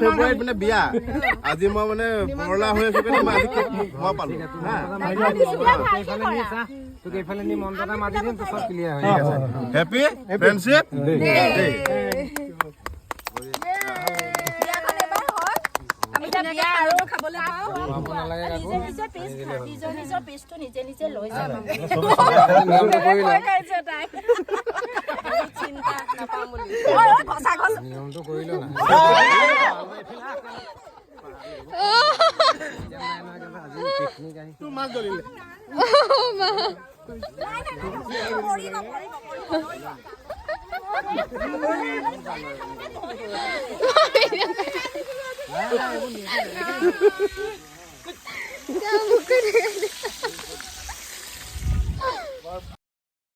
ফেব্ৰুৱাৰীত মানে বিয়া আজি মই মানে পৰলা হৈ আছো কাৰণে মই পালো তোক এইফালে নি মন্ত্ৰ এটা মাতি দিম তোৰ চব ক্লিয়াৰ হৈ আছে হেপী ফ্ৰেণ্ডশ্বিপ ডে নিয়মটো কৰিলো না মাছ ধৰিলে क्या